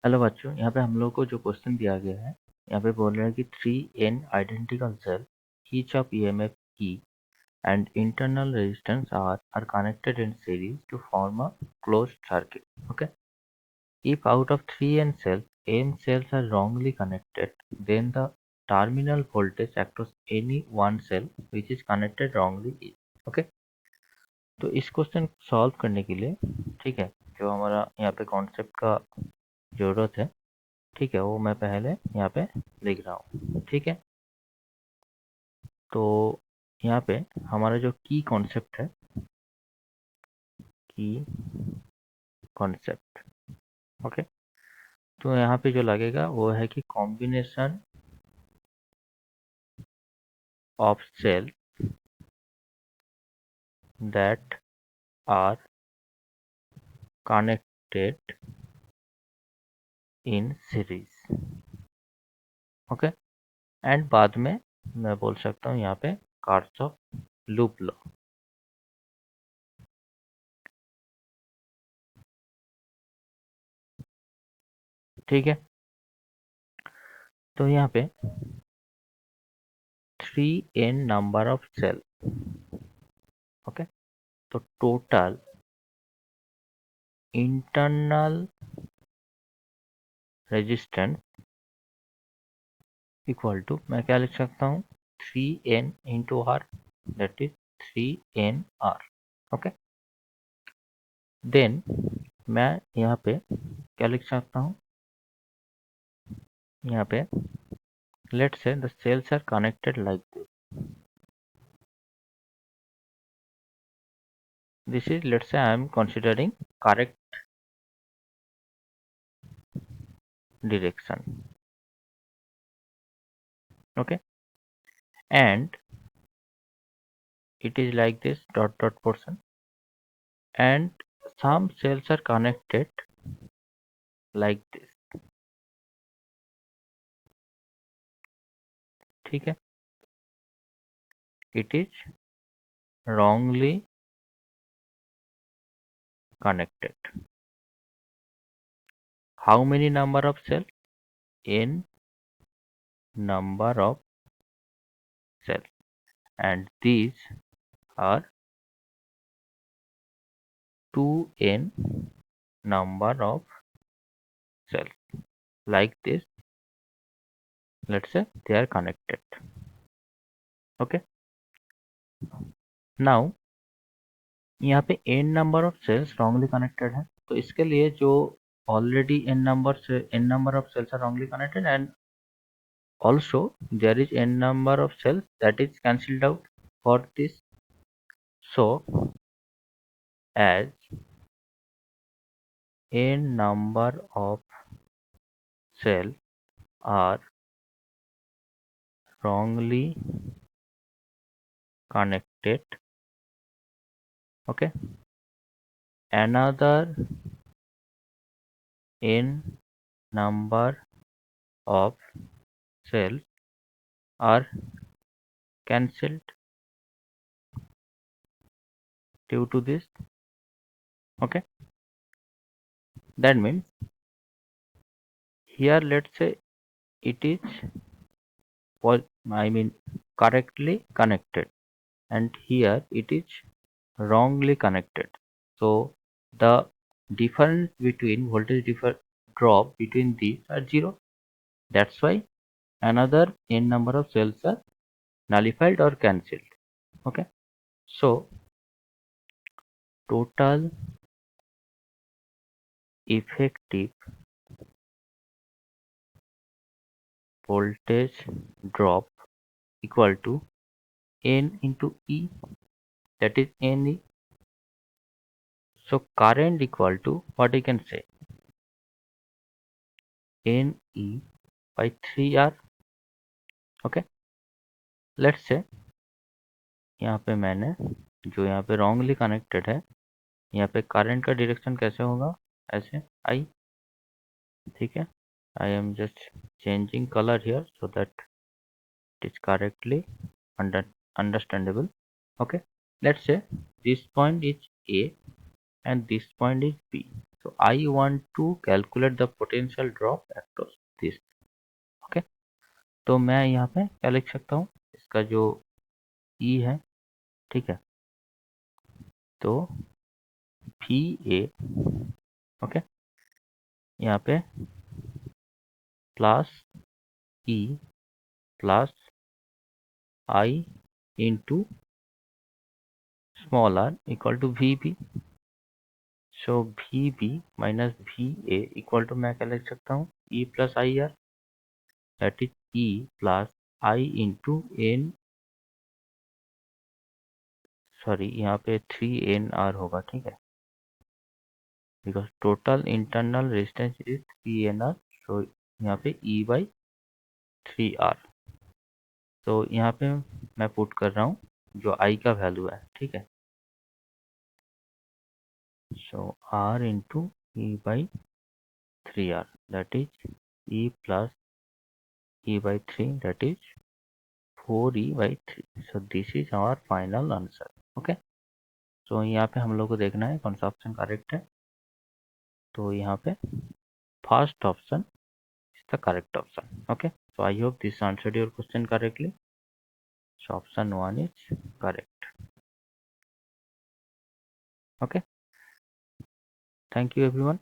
Hello बच्चों, यहाँ पे हम लोग को जो क्वेश्चन दिया गया है, यहाँ पे बोल रहे हैं कि 3n identical cell, each of EMF E and internal resistance R are connected in series to form a closed circuit. Okay. If out of 3n cells, n cells are wrongly connected, then the terminal voltage across any one cell which is connected wrongly is. Okay. तो इस question को solve करने के लिए, ठीक है, जो हमारा यहाँ पे कॉन्सेप्ट का जरूरत है, ठीक है, वो मैं पहले यहाँ पे लिख रहा हूँ। ठीक है, तो यहाँ पे हमारा जो की कॉन्सेप्ट है, की कॉन्सेप्ट, ओके, तो यहाँ पे जो लगेगा वो है कि combination of cell that are connected in series. Okay, and बाद में मैं बोल सकता हूँ यहाँ पे कार्चॉफ लूप लॉ। ठीक है, तो यहाँ पे 3n number of cell, okay, तो total internal resistance equal to, मैं क्या लिख सकता हूँ, 3n into R, that is 3nr। Okay, then मैं यहाँ पे क्या लिख सकता हूँ, यहाँ पे let's say the cells are connected like this is, let's say I am considering correct direction. Okay, and it is like this dot dot portion, and some cells are connected like this. ठीक है, it is wrongly connected. How many number of cells? N number of cells, and these are 2n number of cells. Like this, let's say they are connected. Okay, now यहाँ पे n number of cells wrongly connected है, तो इसके लिए जो already n number of cells are wrongly connected, and also there is n number of cells that is cancelled out for this. So as n number of cells are wrongly connected, okay, another n number of cells are cancelled due to this. Okay, that means here let's say it is correctly connected, and here it is wrongly connected. So the difference between voltage drop between these are 0. That's why another n number of cells are nullified or cancelled. Okay, so total effective voltage drop equal to n into E, that is Ne. So current equal to what you can say, Ne by 3R. Okay, let's say यहाँ पे मैंने जो यहाँ पे wrongly connected है, यहाँ पे current का डायरेक्शन कैसे होगा, ऐसे आई, ठीक है, I am just changing colour here so that it is correctly understandable. Okay, let's say this point is A and this point is B. So I want to calculate the potential drop across this. Okay, तो मैं यहाँ पे क्या लिख सकता हूँ, इसका जो E है, ठीक है, तो भी ए, ओके, यहाँ पे plus E plus I into small r equal to V B. So V B minus V A equal to मैं क्या लिख सकता हूँ, E plus I R, that is E plus I into N, sorry यहाँ पे 3 NR होगा, ठीक है, because total internal resistance is 3 NR. So यहाँ पे E बाई 3R. तो यहाँ पे मैं पुट कर रहा हूँ जो I का वैल्यू है, ठीक है. So R into E by 3R, that is E plus E by 3, that is 4E by 3. So this is our final answer. Okay, तो यहाँ पे हम लोग को देखना है कौन सा ऑप्शन करेक्ट है. तो यहाँ पे first option is the correct option. Okay, so I hope this answered your question correctly. So option 1 is correct. Okay, thank you everyone.